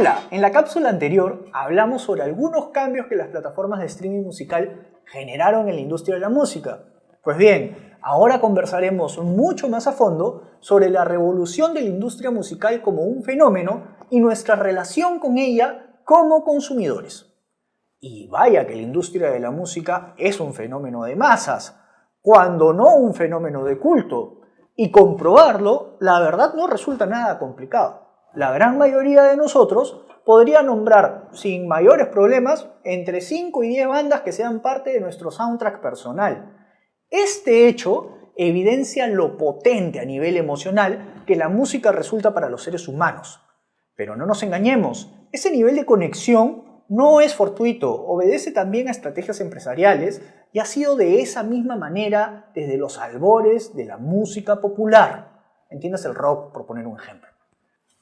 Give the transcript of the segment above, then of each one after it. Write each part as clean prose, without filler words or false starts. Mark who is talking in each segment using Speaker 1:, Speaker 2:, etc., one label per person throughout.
Speaker 1: Hola, en la cápsula anterior hablamos sobre algunos cambios que las plataformas de streaming musical generaron en la industria de la música. Pues bien, ahora conversaremos mucho más a fondo sobre la revolución de la industria musical como un fenómeno y nuestra relación con ella como consumidores. Y vaya que la industria de la música es un fenómeno de masas, cuando no un fenómeno de culto. Y comprobarlo, la verdad, no resulta nada complicado. La gran mayoría de nosotros podría nombrar sin mayores problemas entre 5 y 10 bandas que sean parte de nuestro soundtrack personal. Este hecho evidencia lo potente a nivel emocional que la música resulta para los seres humanos. Pero no nos engañemos, ese nivel de conexión no es fortuito, obedece también a estrategias empresariales y ha sido de esa misma manera desde los albores de la música popular. Entiendas el rock, por poner un ejemplo.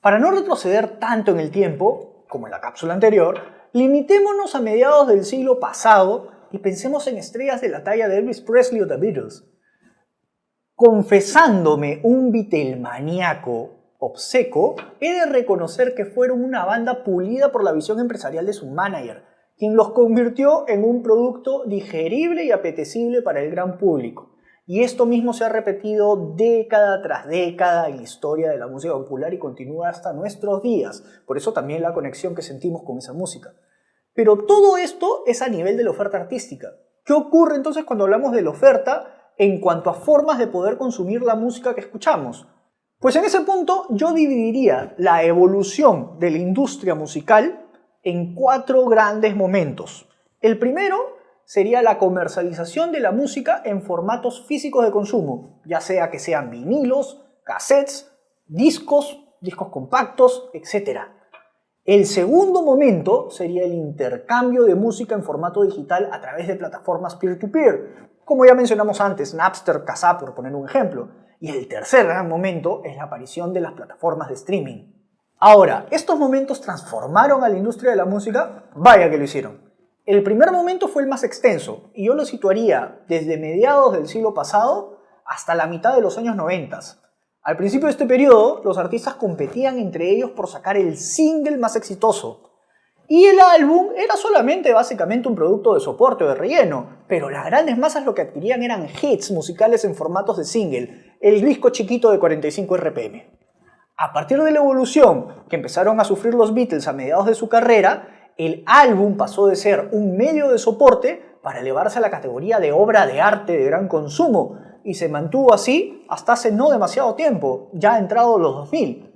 Speaker 1: Para no retroceder tanto en el tiempo, como en la cápsula anterior, limitémonos a mediados del siglo pasado y pensemos en estrellas de la talla de Elvis Presley o The Beatles. Confesándome un Beatlemaníaco obceco, he de reconocer que fueron una banda pulida por la visión empresarial de su manager, quien los convirtió en un producto digerible y apetecible para el gran público. Y esto mismo se ha repetido década tras década en la historia de la música popular y continúa hasta nuestros días. Por eso también la conexión que sentimos con esa música. Pero todo esto es a nivel de la oferta artística. ¿Qué ocurre entonces cuando hablamos de la oferta en cuanto a formas de poder consumir la música que escuchamos? Pues en ese punto yo dividiría la evolución de la industria musical en 4 grandes momentos. El primero sería la comercialización de la música en formatos físicos de consumo, ya sea que sean vinilos, cassettes, discos compactos, etc. El segundo momento sería el intercambio de música en formato digital a través de plataformas peer-to-peer, como ya mencionamos antes, Napster, Kazaa, por poner un ejemplo. Y el tercer gran momento es la aparición de las plataformas de streaming. Ahora, ¿estos momentos transformaron a la industria de la música? Vaya que lo hicieron. El primer momento fue el más extenso, y yo lo situaría desde mediados del siglo pasado hasta la mitad de los años 90. Al principio de este periodo, los artistas competían entre ellos por sacar el single más exitoso. Y el álbum era solamente básicamente un producto de soporte o de relleno, pero las grandes masas lo que adquirían eran hits musicales en formatos de single, el disco chiquito de 45 RPM. A partir de la evolución que empezaron a sufrir los Beatles a mediados de su carrera, el álbum pasó de ser un medio de soporte para elevarse a la categoría de obra de arte de gran consumo y se mantuvo así hasta hace no demasiado tiempo, ya entrados los 2000.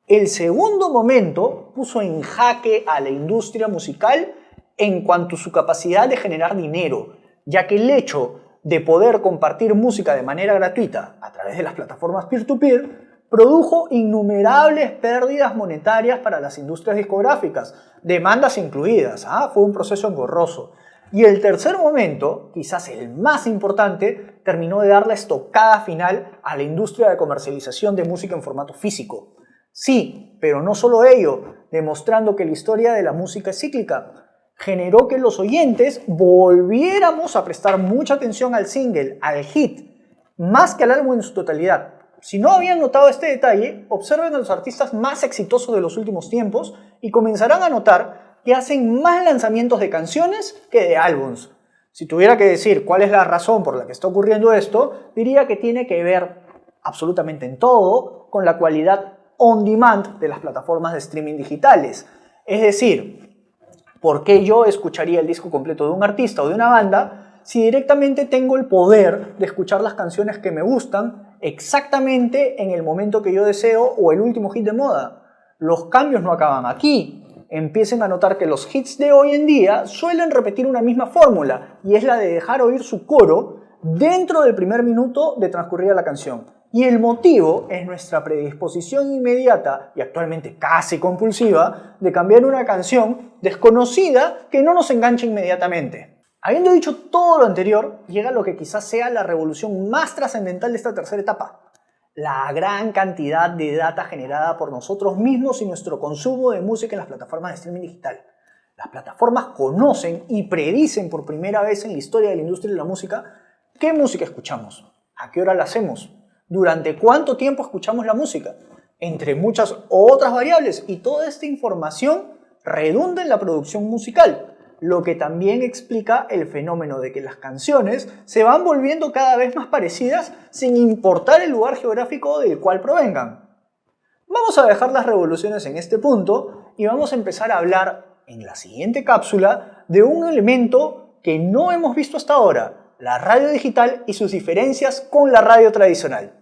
Speaker 1: El segundo momento puso en jaque a la industria musical en cuanto a su capacidad de generar dinero, ya que el hecho de poder compartir música de manera gratuita a través de las plataformas peer-to-peer produjo innumerables pérdidas monetarias para las industrias discográficas, demandas incluidas. Fue un proceso engorroso. Y el tercer momento, quizás el más importante, terminó de dar la estocada final a la industria de comercialización de música en formato físico. Sí, pero no solo ello, demostrando que la historia de la música es cíclica. Generó que los oyentes volviéramos a prestar mucha atención al single, al hit, más que al álbum en su totalidad. Si no habían notado este detalle, observen a los artistas más exitosos de los últimos tiempos y comenzarán a notar que hacen más lanzamientos de canciones que de álbums. Si tuviera que decir cuál es la razón por la que está ocurriendo esto, diría que tiene que ver absolutamente en todo con la cualidad on demand de las plataformas de streaming digitales. Es decir, ¿por qué yo escucharía el disco completo de un artista o de una banda si directamente tengo el poder de escuchar las canciones que me gustan exactamente en el momento que yo deseo o el último hit de moda? Los cambios no acaban aquí. Empiecen a notar que los hits de hoy en día suelen repetir una misma fórmula y es la de dejar oír su coro dentro del primer minuto de transcurrida la canción. Y el motivo es nuestra predisposición inmediata y actualmente casi compulsiva de cambiar una canción desconocida que no nos engancha inmediatamente. Habiendo dicho todo lo anterior, llega lo que quizás sea la revolución más trascendental de esta tercera etapa: la gran cantidad de data generada por nosotros mismos y nuestro consumo de música en las plataformas de streaming digital. Las plataformas conocen y predicen por primera vez en la historia de la industria de la música qué música escuchamos, a qué hora la hacemos, durante cuánto tiempo escuchamos la música. entre muchas otras variables, y toda esta información redunda en la producción musical, lo que también explica el fenómeno de que las canciones se van volviendo cada vez más parecidas sin importar el lugar geográfico del cual provengan. Vamos a dejar las revoluciones en este punto y vamos a empezar a hablar en la siguiente cápsula de un elemento que no hemos visto hasta ahora, la radio digital y sus diferencias con la radio tradicional.